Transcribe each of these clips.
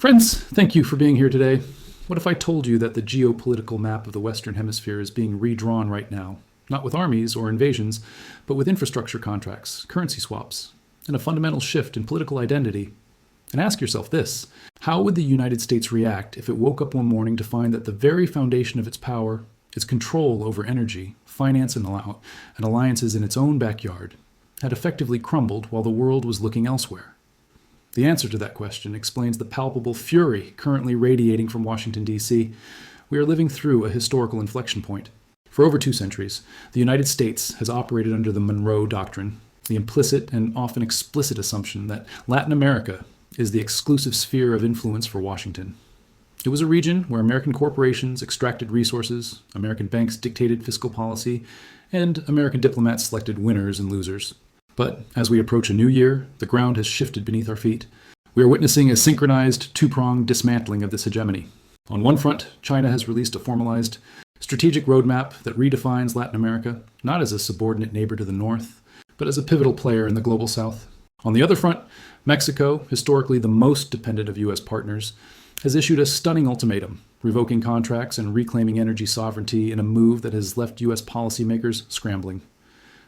Friends, thank you for being here today. What if I told you that the geopolitical map of the Western Hemisphere is being redrawn right now? Not with armies or invasions, but with infrastructure contracts, currency swaps, and a fundamental shift in political identity. And ask yourself this: how would the United States react if it woke up one morning to find that the very foundation of its power, its control over energy, finance, and alliances in its own backyard, had effectively crumbled while the world was looking elsewhere? The answer to that question explains the palpable fury currently radiating from Washington, D.C. We are living through a historical inflection point. For over 2 centuries, the United States has operated under the Monroe Doctrine, the implicit and often explicit assumption that Latin America is the exclusive sphere of influence for Washington. It was a region where American corporations extracted resources, American banks dictated fiscal policy, and American diplomats selected winners and losers. But as we approach a new year, the ground has shifted beneath our feet. We are witnessing a synchronized, two-pronged dismantling of this hegemony. On one front, China has released a formalized strategic roadmap that redefines Latin America, not as a subordinate neighbor to the north, but as a pivotal player in the global south. On the other front, Mexico, historically the most dependent of U.S. partners, has issued a stunning ultimatum, revoking contracts and reclaiming energy sovereignty in a move that has left U.S. policymakers scrambling.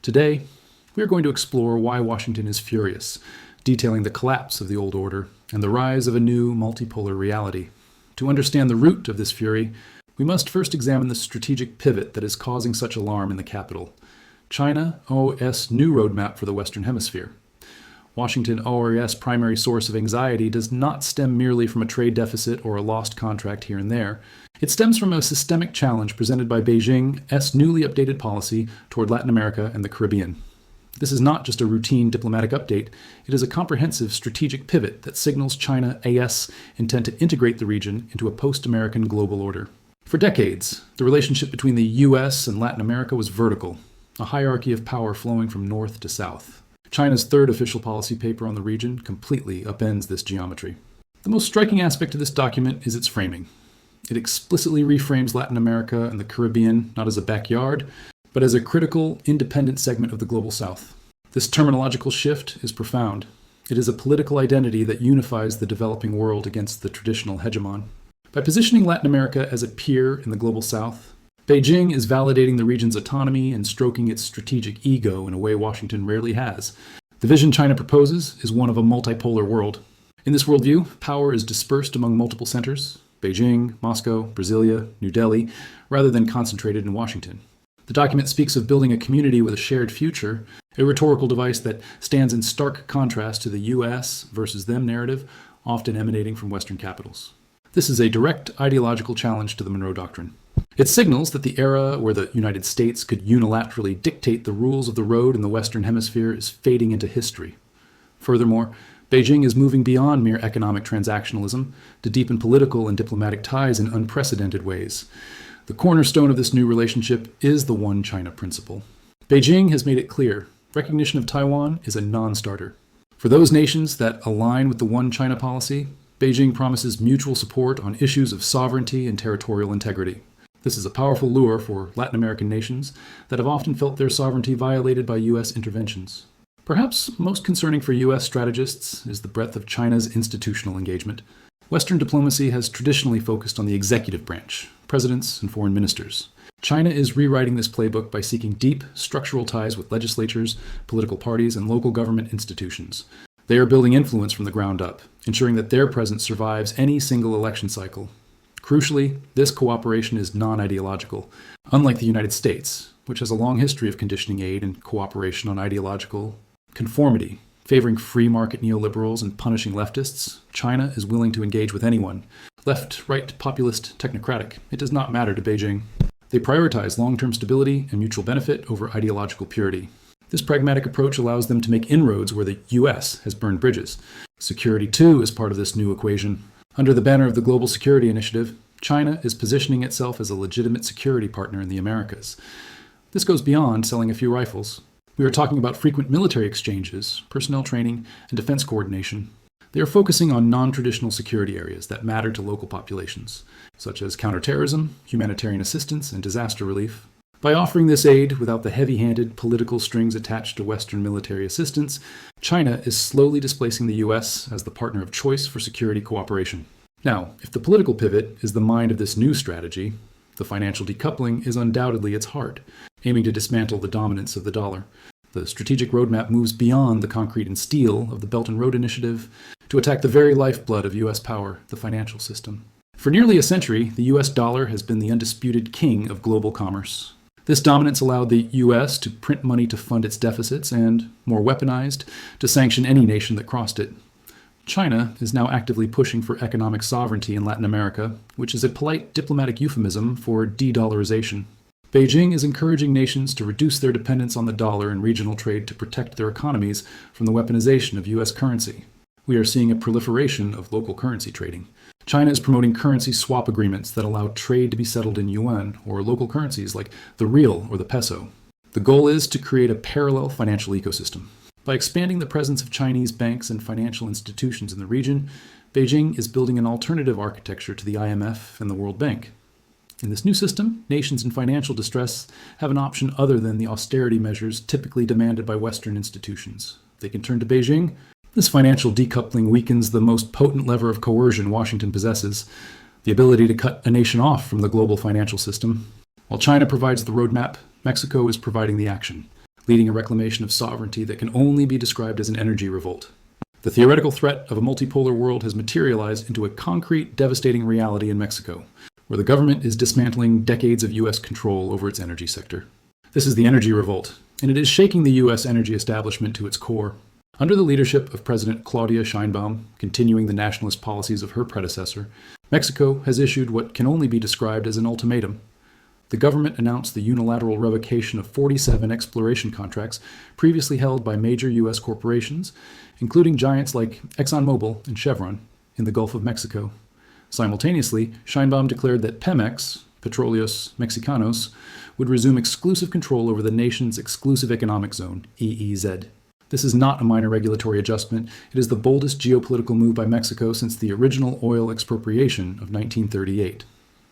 Today, we are going to explore why Washington is furious, detailing the collapse of the old order and the rise of a new multipolar reality. To understand the root of this fury, we must first examine the strategic pivot that is causing such alarm in the capital: China OAS new roadmap for the Western Hemisphere. Washington OAS primary source of anxiety does not stem merely from a trade deficit or a lost contract here and there. It stems from a systemic challenge presented by Beijing's newly updated policy toward Latin America and the Caribbean. This is not just a routine diplomatic update, it is a comprehensive strategic pivot that signals China AS intent to integrate the region into a post-American global order. For decades, the relationship between the US and Latin America was vertical, a hierarchy of power flowing from north to south. China's third official policy paper on the region completely upends this geometry. The most striking aspect of this document is its framing. It explicitly reframes Latin America and the Caribbean not as a backyard, but as a critical, independent segment of the global south. This terminological shift is profound. It is a political identity that unifies the developing world against the traditional hegemon. By positioning Latin America as a peer in the global south, Beijing is validating the region's autonomy and stroking its strategic ego in a way Washington rarely has. The vision China proposes is one of a multipolar world. In this worldview, power is dispersed among multiple centers: Beijing, Moscow, Brasilia, New Delhi, rather than concentrated in Washington. The document speaks of building a community with a shared future, a rhetorical device that stands in stark contrast to the US versus them narrative, often emanating from Western capitals. This is a direct ideological challenge to the Monroe Doctrine. It signals that the era where the United States could unilaterally dictate the rules of the road in the Western Hemisphere is fading into history. Furthermore, Beijing is moving beyond mere economic transactionalism to deepen political and diplomatic ties in unprecedented ways. The cornerstone of this new relationship is the One China principle. Beijing has made it clear: recognition of Taiwan is a non-starter. For those nations that align with the One China policy, Beijing promises mutual support on issues of sovereignty and territorial integrity. This is a powerful lure for Latin American nations that have often felt their sovereignty violated by U.S. interventions. Perhaps most concerning for U.S. strategists is the breadth of China's institutional engagement. Western diplomacy has traditionally focused on the executive branch, presidents and foreign ministers. China is rewriting this playbook by seeking deep, structural ties with legislatures, political parties, and local government institutions. They are building influence from the ground up, ensuring that their presence survives any single election cycle. Crucially, this cooperation is non-ideological, unlike the United States, which has a long history of conditioning aid and cooperation on ideological conformity. Favoring free market neoliberals and punishing leftists, China is willing to engage with anyone. Left, right, populist, technocratic. It does not matter to Beijing. They prioritize long-term stability and mutual benefit over ideological purity. This pragmatic approach allows them to make inroads where the U.S. has burned bridges. Security, too, is part of this new equation. Under the banner of the Global Security Initiative, China is positioning itself as a legitimate security partner in the Americas. This goes beyond selling a few rifles. We are talking about frequent military exchanges, personnel training, and defense coordination. They are focusing on non-traditional security areas that matter to local populations, such as counterterrorism, humanitarian assistance, and disaster relief. By offering this aid without the heavy-handed political strings attached to Western military assistance, China is slowly displacing the U.S. as the partner of choice for security cooperation. Now, if the political pivot is the mind of this new strategy, the financial decoupling is undoubtedly its heart, aiming to dismantle the dominance of the dollar. The strategic roadmap moves beyond the concrete and steel of the Belt and Road Initiative to attack the very lifeblood of U.S. power, the financial system. For nearly a century, the U.S. dollar has been the undisputed king of global commerce. This dominance allowed the U.S. to print money to fund its deficits and, more weaponized, to sanction any nation that crossed it. China is now actively pushing for economic sovereignty in Latin America, which is a polite diplomatic euphemism for de-dollarization. Beijing is encouraging nations to reduce their dependence on the dollar in regional trade to protect their economies from the weaponization of U.S. currency. We are seeing a proliferation of local currency trading. China is promoting currency swap agreements that allow trade to be settled in yuan or local currencies like the riel or the peso. The goal is to create a parallel financial ecosystem. By expanding the presence of Chinese banks and financial institutions in the region, Beijing is building an alternative architecture to the IMF and the World Bank. In this new system, nations in financial distress have an option other than the austerity measures typically demanded by Western institutions. They can turn to Beijing. This financial decoupling weakens the most potent lever of coercion Washington possesses, the ability to cut a nation off from the global financial system. While China provides the roadmap, Mexico is providing the action, leading a reclamation of sovereignty that can only be described as an energy revolt. The theoretical threat of a multipolar world has materialized into a concrete, devastating reality in Mexico, where the government is dismantling decades of U.S. control over its energy sector. This is the energy revolt, and it is shaking the U.S. energy establishment to its core. Under the leadership of President Claudia Sheinbaum, continuing the nationalist policies of her predecessor, Mexico has issued what can only be described as an ultimatum. The government announced the unilateral revocation of 47 exploration contracts previously held by major U.S. corporations, including giants like ExxonMobil and Chevron, in the Gulf of Mexico. Simultaneously, Sheinbaum declared that Pemex, Petróleos Mexicanos, would resume exclusive control over the nation's exclusive economic zone, EEZ. This is not a minor regulatory adjustment. It is the boldest geopolitical move by Mexico since the original oil expropriation of 1938.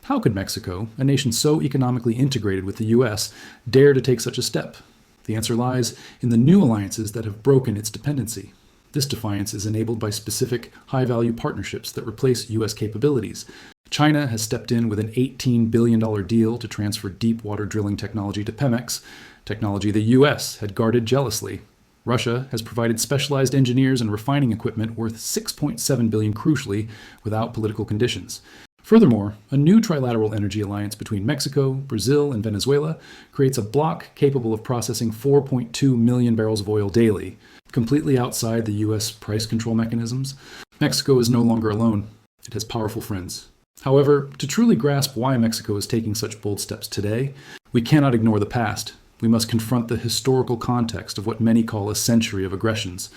How could Mexico, a nation so economically integrated with the U.S., dare to take such a step? The answer lies in the new alliances that have broken its dependency. This defiance is enabled by specific, high-value partnerships that replace U.S. capabilities. China has stepped in with an $18 billion deal to transfer deep-water drilling technology to Pemex, technology the U.S. had guarded jealously. Russia has provided specialized engineers and refining equipment worth $6.7 billion crucially without political conditions. Furthermore, a new trilateral energy alliance between Mexico, Brazil, and Venezuela creates a bloc capable of processing 4.2 million barrels of oil daily, completely outside the U.S. price control mechanisms. Mexico is no longer alone. It has powerful friends. However, to truly grasp why Mexico is taking such bold steps today, we cannot ignore the past. We must confront the historical context of what many call a century of aggressions.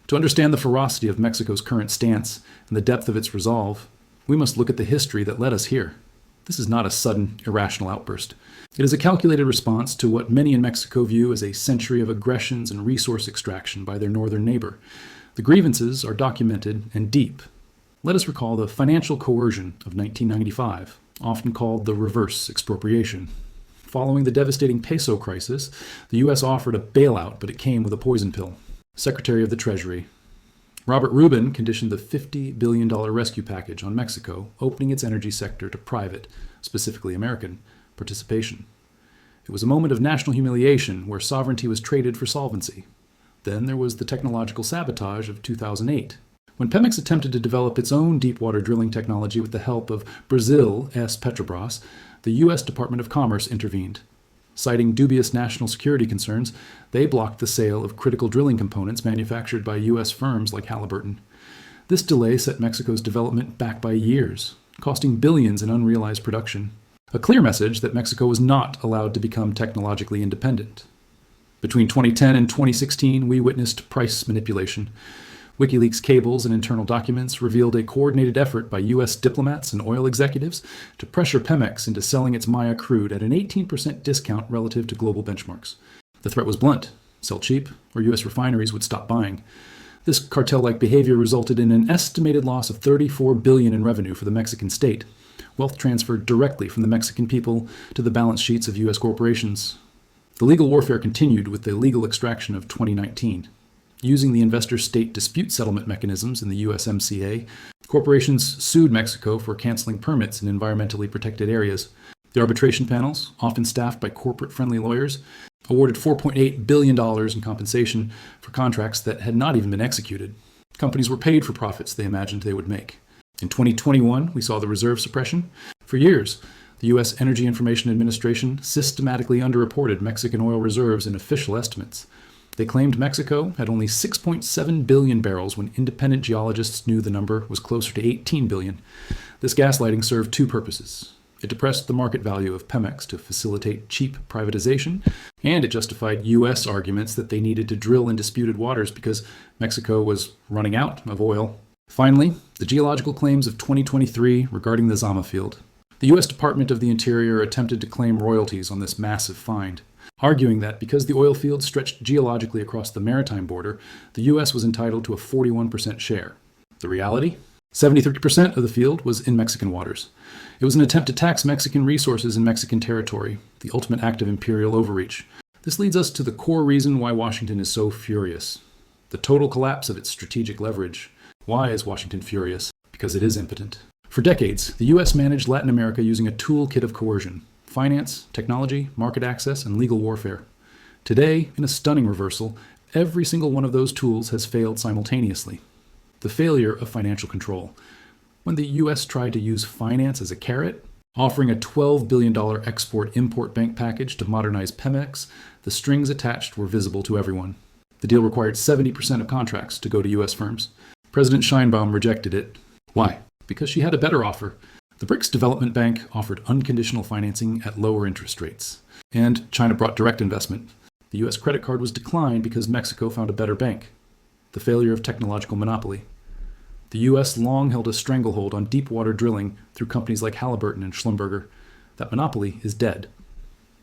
To understand the ferocity of Mexico's current stance and the depth of its resolve, we must look at the history that led us here. This is not a sudden, irrational outburst. It is a calculated response to what many in Mexico view as a century of aggressions and resource extraction by their northern neighbor. The grievances are documented and deep. Let us recall the financial coercion of 1995, often called the reverse expropriation. Following the devastating peso crisis, the U.S. offered a bailout, but it came with a poison pill. Secretary of the Treasury Robert Rubin conditioned the $50 billion rescue package on Mexico, opening its energy sector to private, specifically American, participation. It was a moment of national humiliation where sovereignty was traded for solvency. Then there was the technological sabotage of 2008, when Pemex attempted to develop its own deep-water drilling technology with the help of Brazil's Petrobras. The U.S. Department of Commerce intervened. Citing dubious national security concerns, they blocked the sale of critical drilling components manufactured by U.S. firms like Halliburton. This delay set Mexico's development back by years, costing billions in unrealized production. A clear message that Mexico was not allowed to become technologically independent. Between 2010 and 2016, we witnessed price manipulation. WikiLeaks cables and internal documents revealed a coordinated effort by U.S. diplomats and oil executives to pressure Pemex into selling its Maya crude at an 18% discount relative to global benchmarks. The threat was blunt: sell cheap, or U.S. refineries would stop buying. This cartel-like behavior resulted in an estimated loss of $34 billion in revenue for the Mexican state, wealth transferred directly from the Mexican people to the balance sheets of U.S. corporations. The legal warfare continued with the legal extraction of 2019. Using the investor-state dispute settlement mechanisms in the USMCA, Corporations sued Mexico for canceling permits in environmentally protected areas. The arbitration panels, often staffed by corporate-friendly lawyers, awarded $4.8 billion in compensation for contracts that had not even been executed. Companies were paid for profits they imagined they would make. In 2021, we saw the reserve suppression. For years, the U.S. Energy Information Administration systematically underreported Mexican oil reserves in official estimates. They claimed Mexico had only 6.7 billion barrels when independent geologists knew the number was closer to 18 billion. This gaslighting served two purposes. It depressed the market value of Pemex to facilitate cheap privatization, and it justified U.S. arguments that they needed to drill in disputed waters because Mexico was running out of oil. Finally, the geological claims of 2023 regarding the Zama field. The U.S. Department of the Interior attempted to claim royalties on this massive find, arguing that because the oil field stretched geologically across the maritime border, the U.S. was entitled to a 41% share. The reality? 73% of the field was in Mexican waters. It was an attempt to tax Mexican resources in Mexican territory, the ultimate act of imperial overreach. This leads us to the core reason why Washington is so furious. The total collapse of its strategic leverage. Why is Washington furious? Because it is impotent. For decades, the U.S. managed Latin America using a toolkit of coercion: finance, technology, market access, and legal warfare. Today, in a stunning reversal, every single one of those tools has failed simultaneously. The failure of financial control. When the U.S. tried to use finance as a carrot, offering a $12 billion export-import bank package to modernize Pemex, the strings attached were visible to everyone. The deal required 70% of contracts to go to U.S. firms. President Sheinbaum rejected it. Why? Because she had a better offer. The BRICS Development Bank offered unconditional financing at lower interest rates. And China brought direct investment. The U.S. credit card was declined because Mexico found a better bank. The failure of technological monopoly. The U.S. long held a stranglehold on deep water drilling through companies like Halliburton and Schlumberger. That monopoly is dead.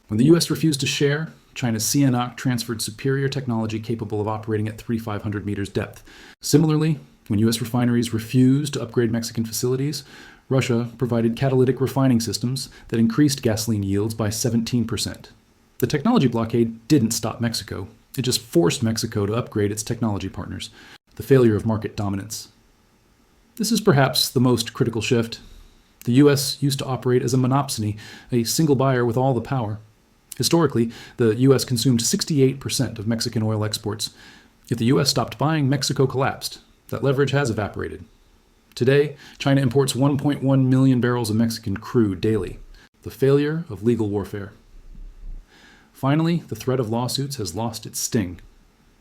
When the U.S. refused to share, China's CNOC transferred superior technology capable of operating at 3,500 meters depth. Similarly, when U.S. refineries refused to upgrade Mexican facilities, Russia provided catalytic refining systems that increased gasoline yields by 17%. The technology blockade didn't stop Mexico. It just forced Mexico to upgrade its technology partners. The failure of market dominance. This is perhaps the most critical shift. The U.S. used to operate as a monopsony, a single buyer with all the power. Historically, the U.S. consumed 68% of Mexican oil exports. If the U.S. stopped buying, Mexico collapsed. That leverage has evaporated. Today, China imports 1.1 million barrels of Mexican crude daily. The failure of legal warfare. Finally, the threat of lawsuits has lost its sting.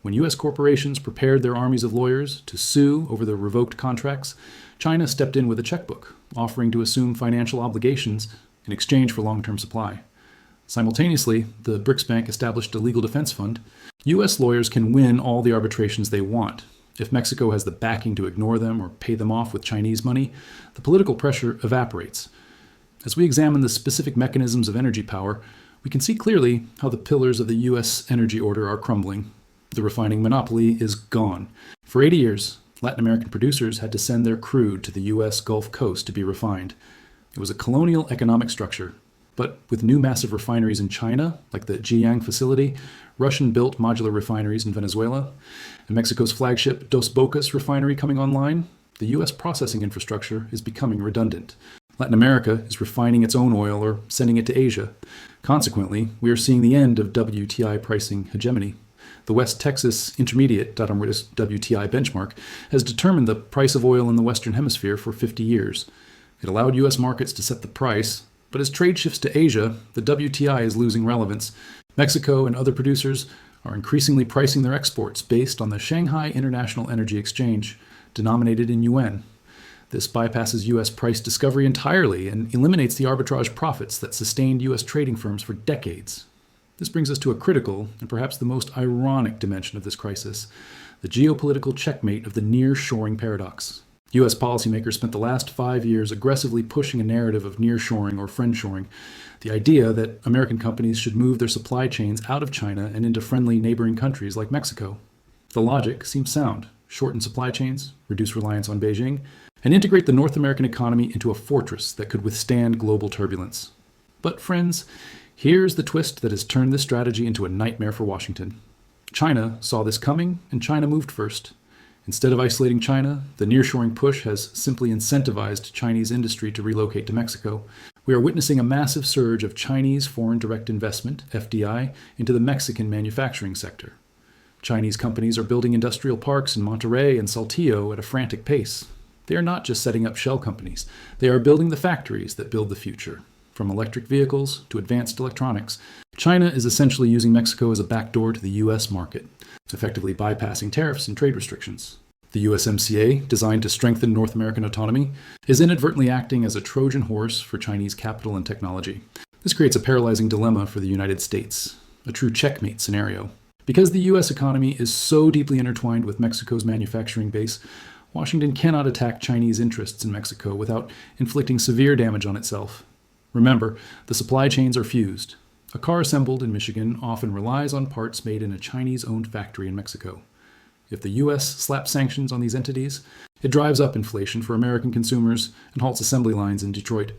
When U.S. corporations prepared their armies of lawyers to sue over the revoked contracts, China stepped in with a checkbook, offering to assume financial obligations in exchange for long-term supply. Simultaneously, the BRICS Bank established a legal defense fund. U.S. lawyers can win all the arbitrations they want. If Mexico has the backing to ignore them or pay them off with Chinese money, the political pressure evaporates. As we examine the specific mechanisms of energy power, we can see clearly how the pillars of the U.S. energy order are crumbling. The refining monopoly is gone. For 80 years, Latin American producers had to send their crude to the U.S. Gulf Coast to be refined. It was a colonial economic structure. But with new massive refineries in China, like the Jiang facility, Russian-built modular refineries in Venezuela, and Mexico's flagship Dos Bocas refinery coming online, the U.S. processing infrastructure is becoming redundant. Latin America is refining its own oil or sending it to Asia. Consequently, we are seeing the end of WTI pricing hegemony. The West Texas Intermediate WTI benchmark has determined the price of oil in the Western Hemisphere for 50 years. It allowed U.S. markets to set the price, but as trade shifts to Asia, the WTI is losing relevance. Mexico and other producers are increasingly pricing their exports based on the Shanghai International Energy Exchange, denominated in yuan. This bypasses U.S. price discovery entirely and eliminates the arbitrage profits that sustained U.S. trading firms for decades. This brings us to a critical and perhaps the most ironic dimension of this crisis, the geopolitical checkmate of the nearshoring paradox. U.S. policymakers spent the last 5 years aggressively pushing a narrative of nearshoring or friendshoring, the idea that American companies should move their supply chains out of China and into friendly neighboring countries like Mexico. The logic seems sound: shorten supply chains, reduce reliance on Beijing, and integrate the North American economy into a fortress that could withstand global turbulence. But friends, here's the twist that has turned this strategy into a nightmare for Washington. China saw this coming, and China moved first. Instead of isolating China, the nearshoring push has simply incentivized Chinese industry to relocate to Mexico. We are witnessing a massive surge of Chinese foreign direct investment, FDI, into the Mexican manufacturing sector. Chinese companies are building industrial parks in Monterrey and Saltillo at a frantic pace. They are not just setting up shell companies. They are building the factories that build the future. From electric vehicles to advanced electronics, China is essentially using Mexico as a backdoor to the U.S. market, effectively bypassing tariffs and trade restrictions. The USMCA, designed to strengthen North American autonomy, is inadvertently acting as a Trojan horse for Chinese capital and technology. This creates a paralyzing dilemma for the United States, a true checkmate scenario. Because the U.S. economy is so deeply intertwined with Mexico's manufacturing base, Washington cannot attack Chinese interests in Mexico without inflicting severe damage on itself. Remember, the supply chains are fused. A car assembled in Michigan often relies on parts made in a Chinese-owned factory in Mexico. If the U.S. slaps sanctions on these entities, it drives up inflation for American consumers and halts assembly lines in Detroit.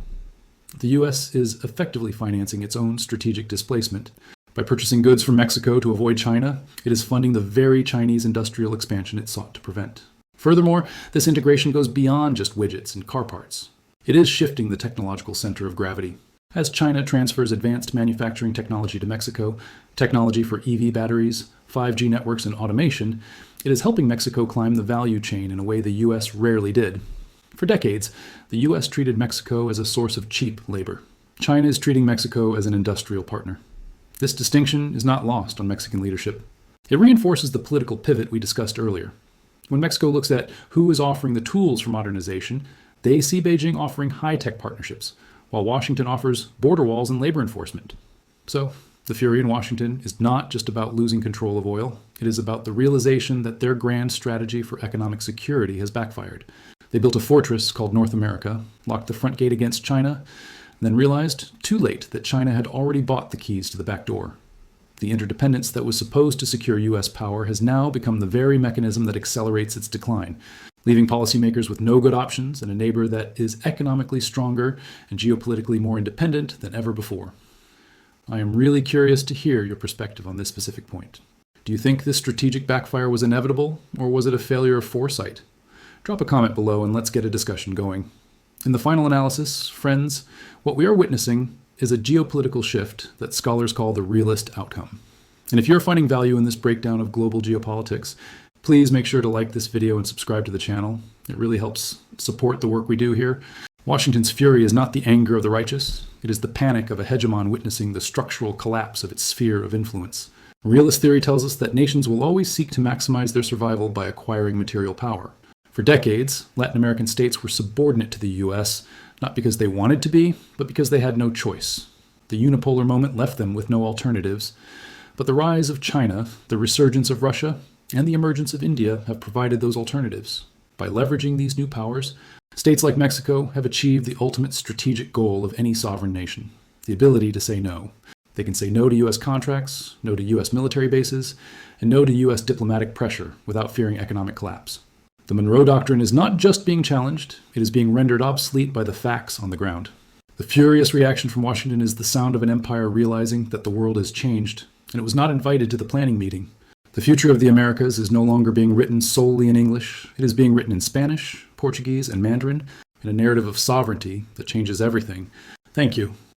The U.S. is effectively financing its own strategic displacement. By purchasing goods from Mexico to avoid China, it is funding the very Chinese industrial expansion it sought to prevent. Furthermore, this integration goes beyond just widgets and car parts. It is shifting the technological center of gravity. As China transfers advanced manufacturing technology to Mexico, technology for EV batteries, 5G networks, and automation, it is helping Mexico climb the value chain in a way the U.S. rarely did. For decades, the U.S. treated Mexico as a source of cheap labor. China is treating Mexico as an industrial partner. This distinction is not lost on Mexican leadership. It reinforces the political pivot we discussed earlier. When Mexico looks at who is offering the tools for modernization, they see Beijing offering high-tech partnerships, while Washington offers border walls and labor enforcement. So, the fury in Washington is not just about losing control of oil. It is about the realization that their grand strategy for economic security has backfired. They built a fortress called North America, locked the front gate against China, and then realized, too late, that China had already bought the keys to the back door. The interdependence that was supposed to secure U.S. power has now become the very mechanism that accelerates its decline, leaving policymakers with no good options and a neighbor that is economically stronger and geopolitically more independent than ever before. I am really curious to hear your perspective on this specific point. Do you think this strategic backfire was inevitable, or was it a failure of foresight? Drop a comment below and let's get a discussion going. In the final analysis, friends, what we are witnessing is a geopolitical shift that scholars call the realist outcome. And if you're finding value in this breakdown of global geopolitics, please make sure to like this video and subscribe to the channel. It really helps support the work we do here. Washington's fury is not the anger of the righteous. It is the panic of a hegemon witnessing the structural collapse of its sphere of influence. Realist theory tells us that nations will always seek to maximize their survival by acquiring material power. For decades, Latin American states were subordinate to the U.S., not because they wanted to be, but because they had no choice. The unipolar moment left them with no alternatives. But the rise of China, the resurgence of Russia, and the emergence of India have provided those alternatives. By leveraging these new powers, states like Mexico have achieved the ultimate strategic goal of any sovereign nation, the ability to say no. They can say no to U.S. contracts, no to U.S. military bases, and no to U.S. diplomatic pressure without fearing economic collapse. The Monroe Doctrine is not just being challenged, it is being rendered obsolete by the facts on the ground. The furious reaction from Washington is the sound of an empire realizing that the world has changed, and it was not invited to the planning meeting. The future of the Americas is no longer being written solely in English. It is being written in Spanish, Portuguese, and Mandarin, in a narrative of sovereignty that changes everything. Thank you.